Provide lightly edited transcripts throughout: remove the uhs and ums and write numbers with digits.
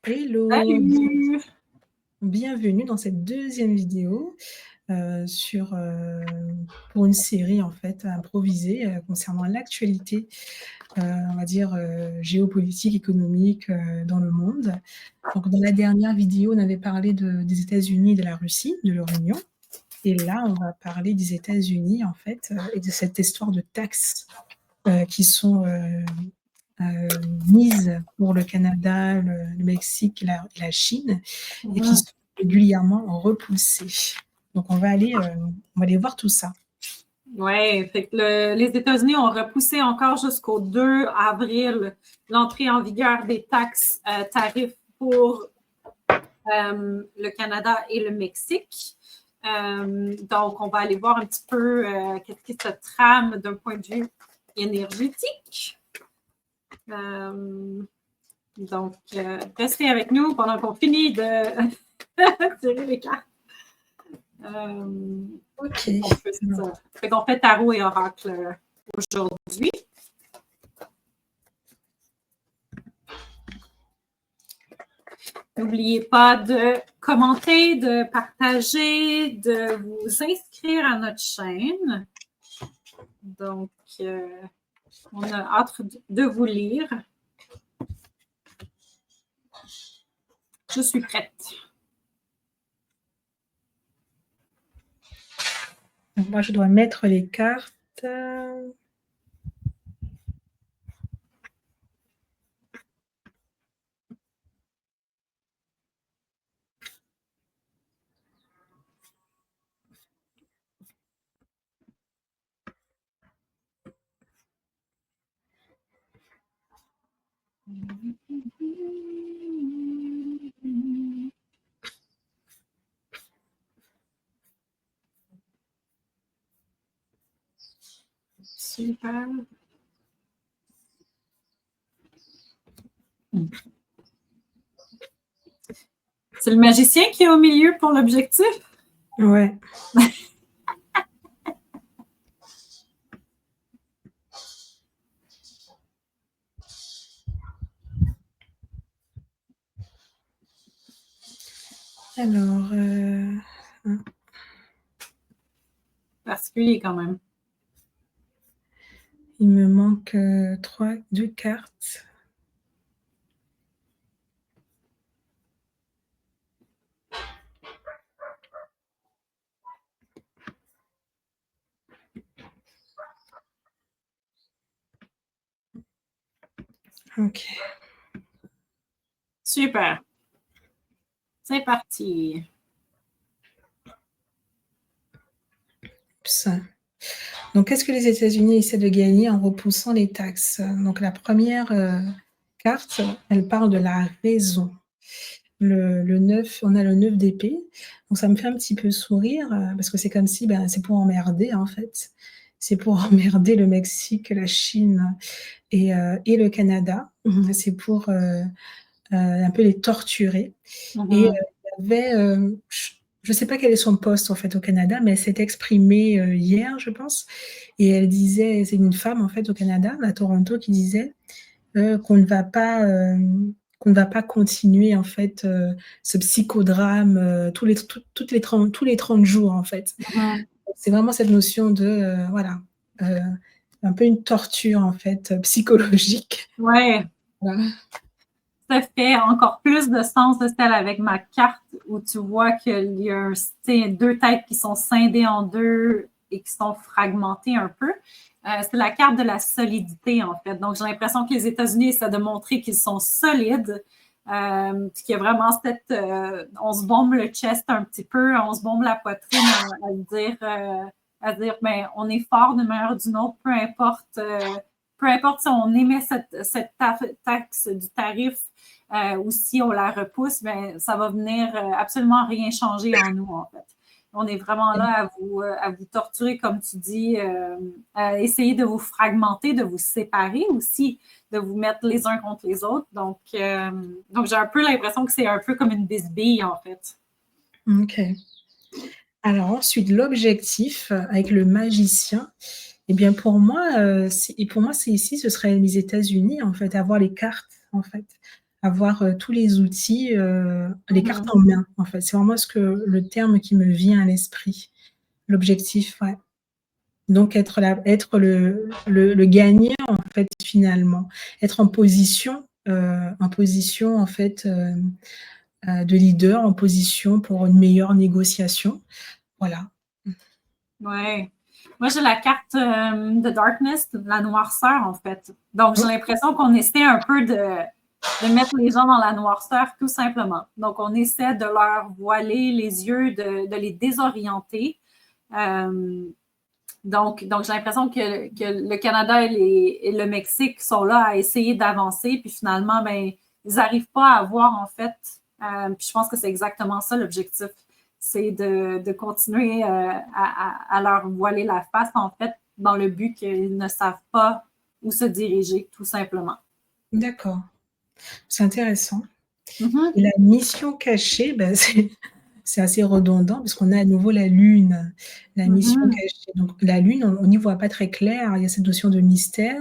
Hello, Salut! bienvenue dans cette deuxième vidéo pour une série en fait improvisée concernant l'actualité, on va dire géopolitique, économique dans le monde. Donc dans la dernière vidéo, on avait parlé des États-Unis et de la Russie, de leur union. Et là, on va parler des États-Unis en fait et de cette histoire de taxes qui sont mises pour le Canada, le Mexique et la Chine et qui sont régulièrement repoussées. Donc on va aller voir tout ça. Oui, fait que les États-Unis ont repoussé encore jusqu'au 2 avril l'entrée en vigueur des taxes tarifs pour le Canada et le Mexique. Donc, on va aller voir un petit peu qu'est-ce qui se trame d'un point de vue énergétique. Donc, restez avec nous pendant qu'on finit de tirer les cartes. Ok. Fait qu'on fait tarot et oracle aujourd'hui. N'oubliez pas de commenter, de partager, de vous inscrire à notre chaîne. Donc, on a hâte de vous lire. Je suis prête. Donc, moi, je dois mettre les cartes. Super. C'est le magicien qui est au milieu pour l'objectif? Ouais. Alors, particulier quand même. Il me manque 2 cartes. Ok. Super. C'est parti. Donc, qu'est-ce que les États-Unis essaient de gagner en repoussant les taxes? Donc, la première carte, elle parle de la raison. Le 9, on a le 9 d'épée. Donc, ça me fait un petit peu sourire parce que c'est comme si c'est pour emmerder, en fait. C'est pour emmerder le Mexique, la Chine et le Canada. C'est pour un peu les torturer. Et il y avait, je ne sais pas quel est son poste en fait au Canada, mais elle s'est exprimée hier, je pense, et elle disait, c'est une femme en fait au Canada, à Toronto, qui disait qu'on ne va pas continuer en fait ce psychodrame tous les 30 jours en fait. C'est vraiment cette notion de voilà, un peu une torture en fait psychologique. Ouais. Voilà. Ça fait encore plus de sens de celle avec ma carte où tu vois qu'il y a deux têtes qui sont scindées en deux et qui sont fragmentées un peu. C'est la carte de la solidité, en fait. Donc, j'ai l'impression que les États-Unis essaient de montrer qu'ils sont solides, qu'il y a vraiment cette... on se bombe le chest un petit peu, on se bombe la poitrine à dire ben, on est fort d'une manière ou d'une autre, peu importe si on émet cette taxe du tarif ou si on la repousse, ben, ça va venir absolument rien changer en nous, en fait. On est vraiment là à vous torturer, comme tu dis, à essayer de vous fragmenter, de vous séparer aussi, de vous mettre les uns contre les autres. Donc j'ai un peu l'impression que c'est un peu comme une bisbille, en fait. Ok. Alors ensuite, l'objectif avec le magicien, eh bien pour moi, c'est ici, ce serait les États-Unis, en fait, avoir les cartes, en fait. avoir tous les outils, les cartes Mhm. en main, en fait. C'est vraiment le terme qui me vient à l'esprit. L'objectif, ouais. Donc être le gagnant, en fait, finalement. Être en position, en fait, de leader, en position pour une meilleure négociation. Voilà. Ouais. Moi, j'ai la carte de Darkness, la noirceur, en fait. Donc, j'ai Oh, l'impression qu'on essaie un peu de mettre les gens dans la noirceur, tout simplement. Donc, on essaie de leur voiler les yeux, de les désorienter. Euh, donc j'ai l'impression que le Canada et le Mexique sont là à essayer d'avancer, puis finalement, ben, ils n'arrivent pas à voir, en fait. Puis je pense que c'est exactement ça l'objectif, c'est de continuer à leur voiler la face, en fait, dans le but qu'ils ne savent pas où se diriger, tout simplement. d'accord, c'est intéressant. Mhm, Et la mission cachée, bah, c'est assez redondant parce qu'on a à nouveau la lune, la mission mhm, cachée. Donc la lune, on n'y voit pas très clair. Il y a cette notion de mystère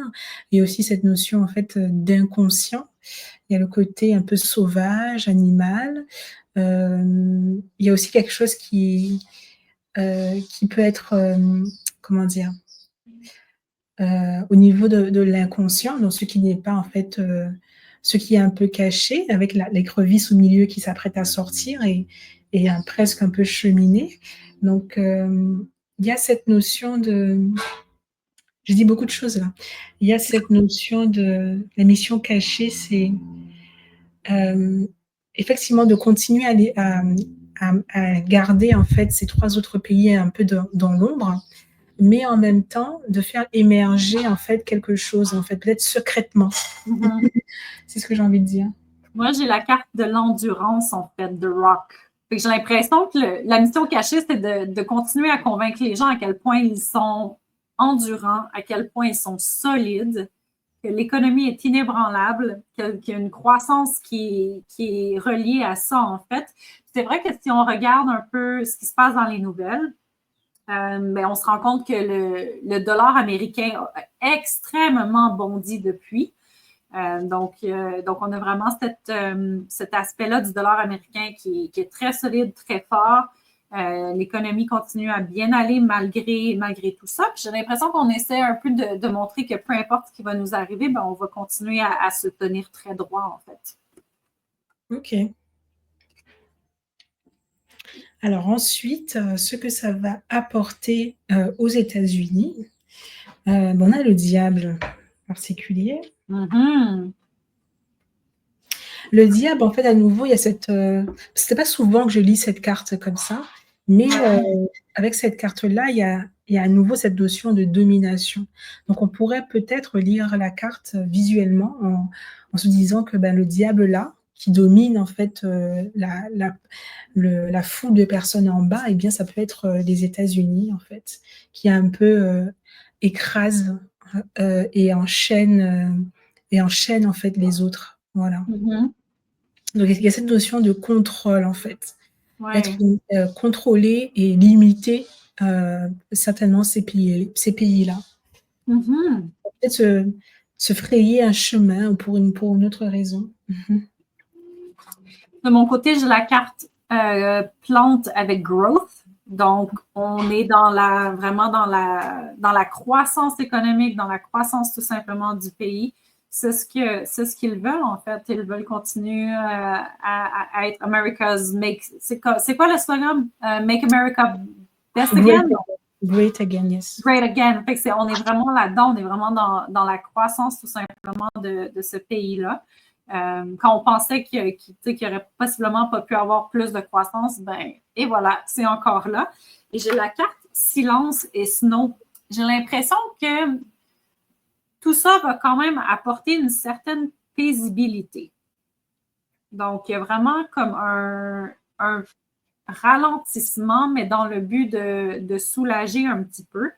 et aussi cette notion, en fait, d'inconscient. Il y a le côté un peu sauvage, animal. Il y a aussi quelque chose qui peut être, comment dire? Au niveau de l'inconscient, donc ce qui n'est pas en fait, ce qui est un peu caché avec l'écrevisse au milieu qui s'apprête à sortir et presque un peu cheminée. Donc, il y a cette notion de je dis beaucoup de choses là. Il y a cette notion de la mission cachée, c'est, hem, effectivement de continuer à garder en fait ces 3 autres pays un peu dans l'ombre, mais en même temps de faire émerger en fait quelque chose, en fait, peut-être secrètement. mhm. C'est ce que j'ai envie de dire. Moi, j'ai la carte de l'endurance, en fait, de Rock. Fait que j'ai l'impression que la mission cachée, c'est de continuer à convaincre les gens à quel point ils sont endurants, à quel point ils sont solides, que l'économie est inébranlable, qu'il y a une croissance qui est reliée à ça, en fait. C'est vrai que si on regarde un peu ce qui se passe dans les nouvelles, ben, on se rend compte que le dollar américain a extrêmement bondi depuis. Donc, on a vraiment cet aspect-là du dollar américain qui est très solide, très fort. L'économie continue à bien aller malgré tout ça. Puis j'ai l'impression qu'on essaie un peu de montrer que peu importe ce qui va nous arriver, ben, on va continuer à se tenir très droit, en fait. OK. Alors ensuite, ce que ça va apporter, aux États-Unis, on a le diable particulier. Mhm. Le diable, en fait, à nouveau, il y a cette, c'est pas souvent que je lis cette carte comme ça, mais Ouais. avec cette carte-là, il y a à nouveau cette notion de domination. Donc on pourrait peut-être lire la carte visuellement en se disant que, ben, le diable là, qui domine en fait, la foule de personnes en bas, eh bien ça peut être, les États-Unis en fait, qui un peu, écrase, et enchaîne en fait les autres. Voilà. Mhm. Donc il y a cette notion de contrôle en fait, être, Ouais. contrôlé et limiter, certainement ces pays-là. Mhm. Peut-être se frayer un chemin pour une autre raison. Mmh. De mon côté, j'ai la carte plante avec growth. Donc, on est vraiment dans la croissance économique, dans la croissance tout simplement du pays. C'est ce qu'ils veulent, en fait. Ils veulent continuer à être America's Make. C'est quoi le slogan? Make America Best Great Again? again, great again, yes. Great Again. Fait que on est vraiment là-dedans, on est vraiment dans la croissance tout simplement de ce pays-là. Quand on pensait qu'il n'y aurait possiblement pas pu avoir plus de croissance, ben, et voilà, c'est encore là. Et j'ai la carte silence et snow. J'ai l'impression que tout ça va quand même apporter une certaine paisibilité. Donc, il y a vraiment comme un ralentissement, mais dans le but de soulager un petit peu.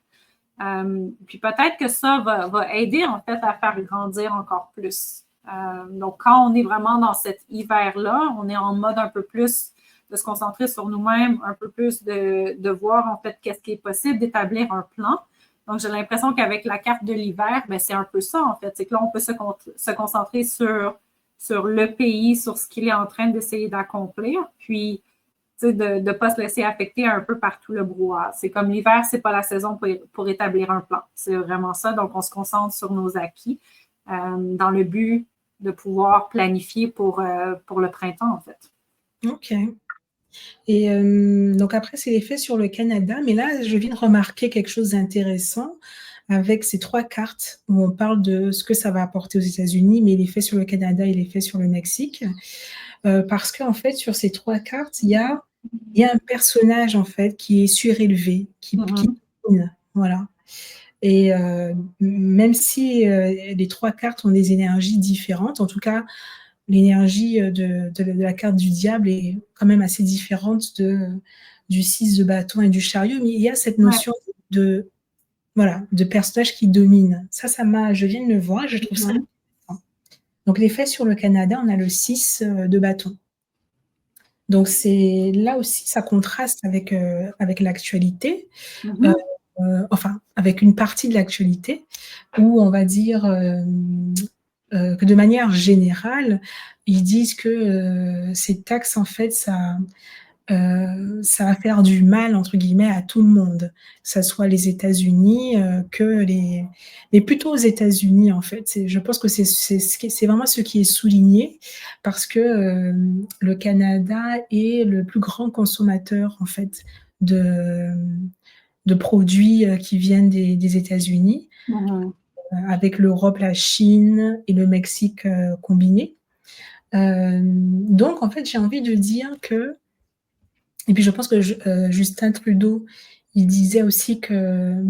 Puis peut-être que ça va aider en fait à faire grandir encore plus. Donc, quand on est vraiment dans cet hiver-là, on est en mode un peu plus de se concentrer sur nous-mêmes, un peu plus de voir en fait qu'est-ce qui est possible, d'établir un plan. Donc, j'ai l'impression qu'avec la carte de l'hiver, ben, c'est un peu ça en fait. C'est que là, on peut se concentrer sur sur le pays, sur ce qu'il est en train d'essayer d'accomplir, puis de ne pas se laisser affecter un peu par tout le brouhaha. C'est comme l'hiver, c'est pas la saison pour établir un plan. C'est vraiment ça. Donc, on se concentre sur nos acquis dans le but de pouvoir planifier pour le printemps, en fait. OK. Et donc après, c'est l'effet sur le Canada. Mais là, je viens de remarquer quelque chose d'intéressant avec ces 3 cartes où on parle de ce que ça va apporter aux États-Unis, mais l'effet sur le Canada et l'effet sur le Mexique. Parce qu'en fait, sur ces 3 cartes, il y a un personnage, en fait, qui est surélevé, qui domine, voilà. Et même si les 3 cartes ont des énergies différentes, en tout cas, l'énergie de la carte du diable est quand même assez différente du 6 de bâton et du chariot, mais il y a cette notion de, voilà, de personnage qui domine. Ça je viens de le voir et je trouve ça intéressant. Donc l'effet sur le Canada, on a le 6 de bâton. Donc c'est là aussi, ça contraste avec l'actualité, enfin avec une partie de l'actualité où on va dire que de manière générale, ils disent que ces taxes, en fait, ça va faire du mal, entre guillemets, à tout le monde, que ça soit les États-Unis, mais plutôt aux États-Unis, en fait. Je pense que c'est vraiment ce qui est souligné parce que le Canada est le plus grand consommateur, en fait, de produits qui viennent des États-Unis, avec l'Europe, la Chine et le Mexique combinés. Donc, en fait, j'ai envie de dire que, et puis je pense que Justin Trudeau, il disait aussi que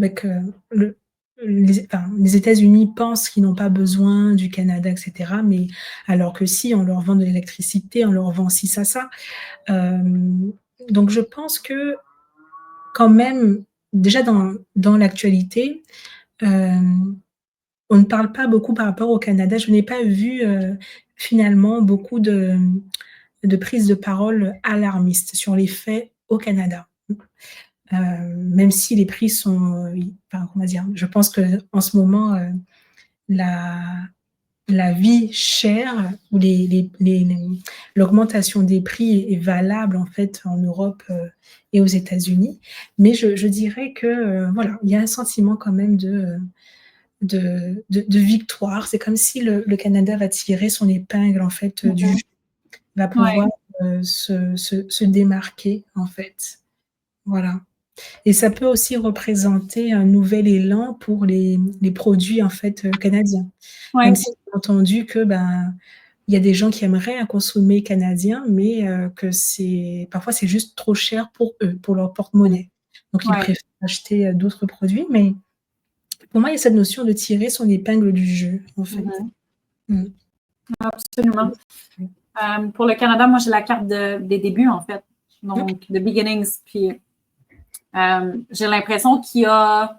les États-Unis pensent qu'ils n'ont pas besoin du Canada, etc. Mais alors que si, on leur vend de l'électricité, on leur vend ci, ça. Donc je pense que quand même, déjà dans l'actualité, on ne parle pas beaucoup par rapport au Canada. Je n'ai pas vu finalement beaucoup de prises de parole alarmistes sur les faits au Canada. Même si les prix sont, enfin, comment dire, je pense qu'en ce moment, la vie chère ou l'augmentation des prix est valable en fait en Europe et aux États-Unis. Mais je dirais que voilà, il y a un sentiment quand même de victoire. C'est comme si le Canada va tirer son épingle en fait du jeu, va pouvoir se démarquer en fait. Voilà. Et ça peut aussi représenter un nouvel élan pour les produits en fait canadiens. Même si j'ai entendu que il y a des gens qui aimeraient consommer canadien, mais que parfois c'est juste trop cher pour eux, pour leur porte-monnaie. Donc ils préfèrent acheter d'autres produits, mais pour moi, il y a cette notion de tirer son épingle du jeu, en fait. Absolument. Pour le Canada, moi, j'ai la carte des débuts, en fait. Donc, the beginnings. Puis, j'ai l'impression qu'il y a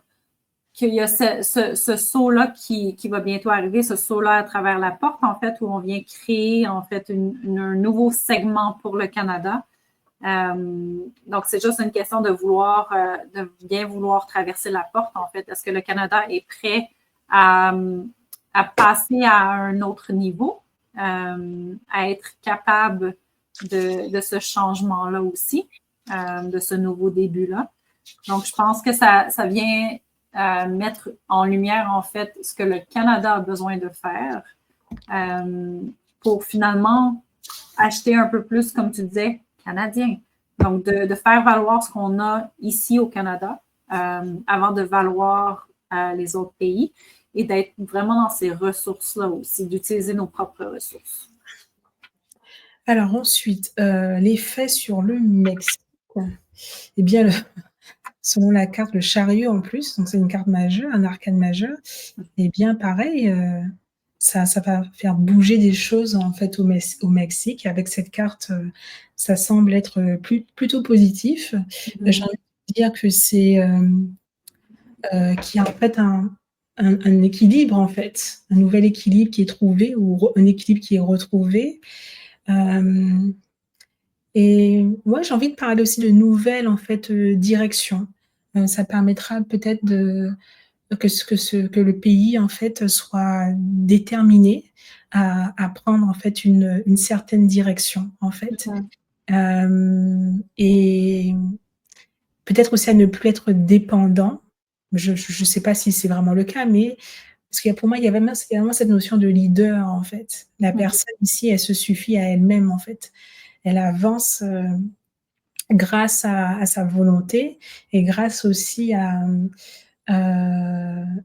ce saut-là qui va bientôt arriver, ce saut-là à travers la porte, en fait, où on vient créer, en fait, un nouveau segment pour le Canada. Donc, c'est juste une question de bien vouloir traverser la porte, en fait. Est-ce que le Canada est prêt à passer à un autre niveau, à être capable de ce changement-là aussi, de ce nouveau début-là? Donc, je pense que ça vient mettre en lumière, en fait, ce que le Canada a besoin de faire pour finalement acheter un peu plus, comme tu disais, canadien. Donc, de faire valoir ce qu'on a ici au Canada avant de valoir les autres pays et d'être vraiment dans ces ressources-là aussi, d'utiliser nos propres ressources. Alors ensuite, l'effet sur le Mexique. Eh bien, selon la carte, le chariot en plus, donc c'est une carte majeure, un arcane majeur, eh bien pareil, ça va faire bouger des choses en fait au Mexique. Avec cette carte, ça semble être plutôt positif. J'ai envie de dire que c'est qu'il y a en fait un équilibre en fait, un nouvel équilibre qui est trouvé ou un équilibre qui est retrouvé. Et moi, j'ai envie de parler aussi de nouvelles en fait directions. Ça permettra peut-être que le pays en fait soit déterminé à prendre en fait une certaine direction en fait. Mhm. Et peut-être aussi à ne plus être dépendant. Je sais pas si c'est vraiment le cas, mais parce qu'il y a pour moi, il y a vraiment cette notion de leader, en fait. La Mhm. personne ici, elle se suffit à elle-même, en fait. Elle avance, grâce à sa volonté et grâce aussi à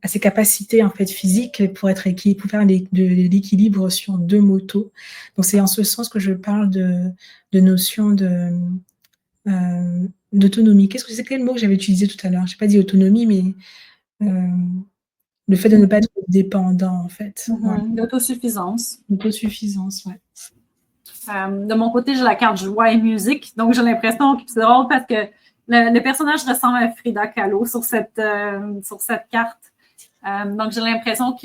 ses capacités, en fait, physiques pour être pour faire de l'équilibre sur 2 motos. Donc c'est en ce sens que je parle de notion d'autonomie. Qu'est-ce que c'est quel mot que j'avais utilisé tout à l'heure? J'ai pas dit autonomie, mais le fait de ne pas être dépendant, en fait. Voilà, Mhm. L'autosuffisance. autosuffisance, ouais. De mon côté, j'ai la carte joie et musique. Donc, j'ai l'impression que c'est drôle parce que le personnage ressemble à Frida Kahlo sur cette carte. Donc, j'ai l'impression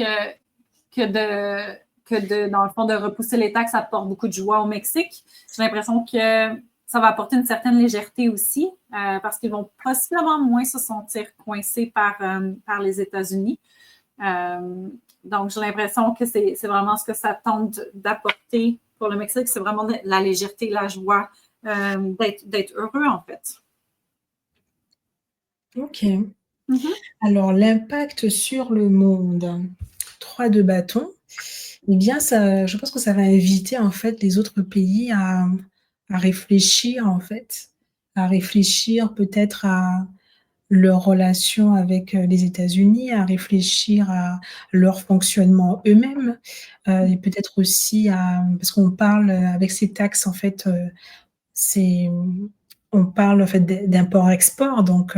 dans le fond, de repousser les taxes apporte beaucoup de joie au Mexique. J'ai l'impression que ça va apporter une certaine légèreté aussi, parce qu'ils vont possiblement moins se sentir coincés par les États-Unis. Donc, j'ai l'impression que c'est vraiment ce que ça tente d'apporter pour le Mexique, c'est vraiment la légèreté, la joie, d'être heureux, en fait. OK. Mm-hmm. Alors l'impact sur le monde. 3 de bâton. Eh bien ça je pense que ça va inviter en fait les autres pays à réfléchir en fait, à réfléchir peut-être à leur relation avec, les États-Unis, à réfléchir à leur fonctionnement eux-mêmes, et peut-être aussi à parce qu'on parle, avec ces taxes en fait, c'est on parle en fait d'import-export donc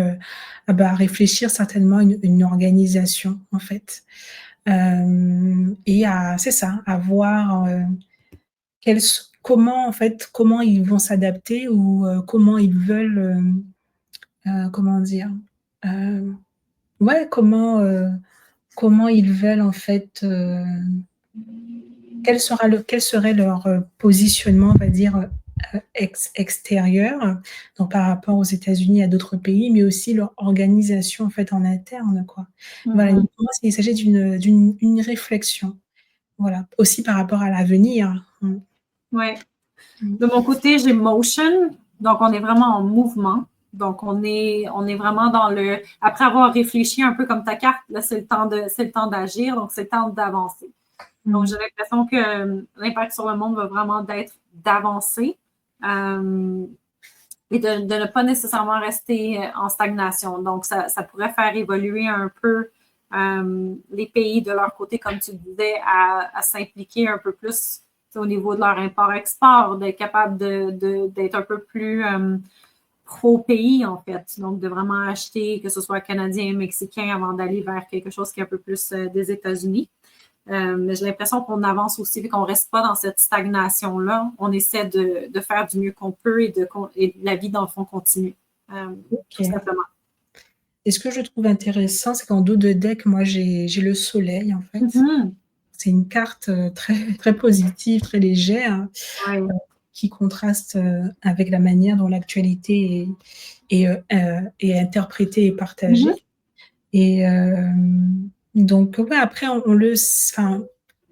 réfléchir certainement une organisation en fait, et à c'est ça, à voir, quels s comment en fait, comment ils vont s'adapter ou comment ils veulent, comment dire? Hem, ouais, comment ils veulent en fait, quel serait leur, positionnement, on va dire, extérieur, donc par rapport aux États-Unis et à d'autres pays, mais aussi leur organisation en fait en interne, quoi. Voilà, Mm-hmm. pour moi, il s'agit une réflexion, voilà, aussi par rapport à l'avenir. Mmh. Ouais. Mmh. De mon côté, j'ai motion. Donc, on est vraiment en mouvement. Donc, on est vraiment dans après avoir réfléchi un peu comme ta carte, là, c'est le temps d'agir. Donc, c'est le temps d'avancer. Donc, Mmh. j'ai l'impression que l'impact sur le monde va vraiment être d'avancer, et de ne pas nécessairement rester en stagnation. Donc, ça pourrait faire évoluer un peu les pays de leur côté, comme tu le disais, à s'impliquer un peu plus au niveau de leur import-export, d'être capable d'être un peu plus pro-pays, en fait. Donc, de vraiment acheter, que ce soit canadien, mexicain, avant d'aller vers quelque chose qui est un peu plus des États-Unis. Mais j'ai l'impression qu'on avance aussi, vu qu'on ne reste pas dans cette stagnation-là. On essaie de faire du mieux qu'on peut et la vie, dans le fond, continue. Tout OK. simplement. Et ce que je trouve intéressant, c'est qu'en dos de deck, moi, j'ai le soleil, en fait. Mm-hmm. C'est une carte, très très positive, très légère, Ouais. qui contraste, avec la manière dont l'actualité est interprétée et Mm-hmm. partagée. Et donc ouais, après enfin,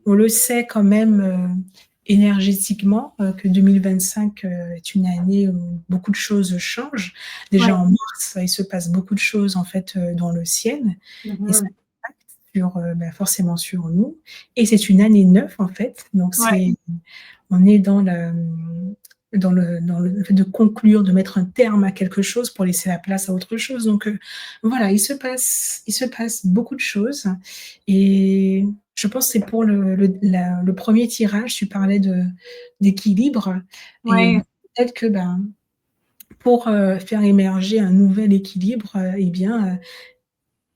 on le sait quand même, énergétiquement, que 2025, est une année où beaucoup de choses changent. Déjà Ouais. en mars, il se passe beaucoup de choses en fait, dans le ciel et ça Mm-hmm. impacte sur, forcément sur nous et c'est une année 9 en fait, donc Ouais. on est dans le fait de conclure, de mettre un terme à quelque chose pour laisser la place à autre chose. Donc, voilà, il se passe beaucoup de choses et je pense que c'est pour le premier tirage, tu parlais d'équilibre et Ouais. peut-être que, ben, pour, faire émerger un nouvel équilibre, et bien,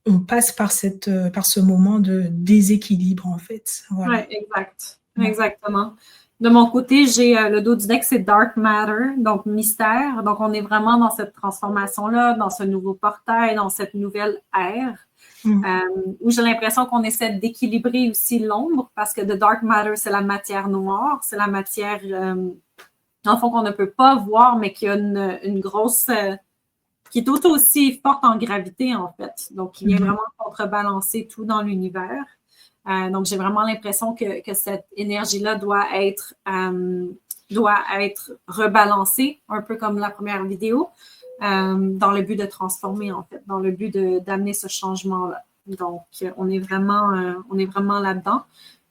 on passe par ce moment de déséquilibre, en fait. Ouais, Voilà. exact. Ouais. Exactement. De mon côté, j'ai le dos du deck, c'est Dark Matter, donc mystère. Donc, on est vraiment dans cette transformation-là, dans ce nouveau portail, dans cette nouvelle ère. Mmh. Où j'ai l'impression qu'on essaie d'équilibrer aussi l'ombre, parce que The Dark Matter, c'est la matière noire, c'est la matière, en fond, qu'on ne peut pas voir, mais qui a une grosse, qui est tout aussi forte en gravité, en fait. Donc, qui vient Mmh. vraiment contrebalancer tout dans l'univers. Donc, j'ai vraiment l'impression que cette énergie-là doit être rebalancée, un peu comme la première vidéo, dans le but de transformer, en fait, dans le but d'amener ce changement-là. Donc, on est vraiment là-dedans.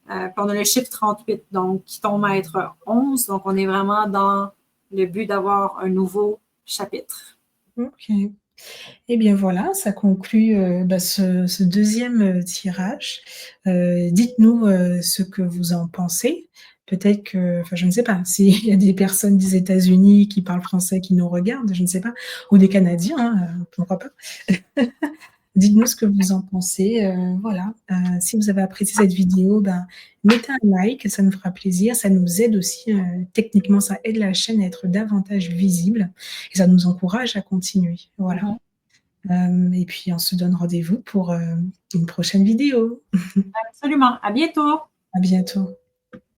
Puis on a le chiffre 38, donc qui tombe à être 11. Donc, on est vraiment dans le but d'avoir un nouveau chapitre. OK. Et bien voilà, ça conclut, ce 2e tirage. Dites-nous, ce que vous en pensez. Peut-être que enfin, je ne sais pas, s'il y a des personnes des États-Unis qui parlent français qui nous regardent, je ne sais pas, ou des Canadiens, hein, pourquoi pas? Dites-nous ce que vous en pensez, voilà. Si vous avez apprécié cette vidéo, ben, mettez un like, ça nous fera plaisir. Ça nous aide aussi, techniquement, ça aide la chaîne à être davantage visible et ça nous encourage à continuer. Voilà. Mhm. Et puis on se donne rendez-vous pour, une prochaine vidéo. Absolument. À bientôt. À bientôt.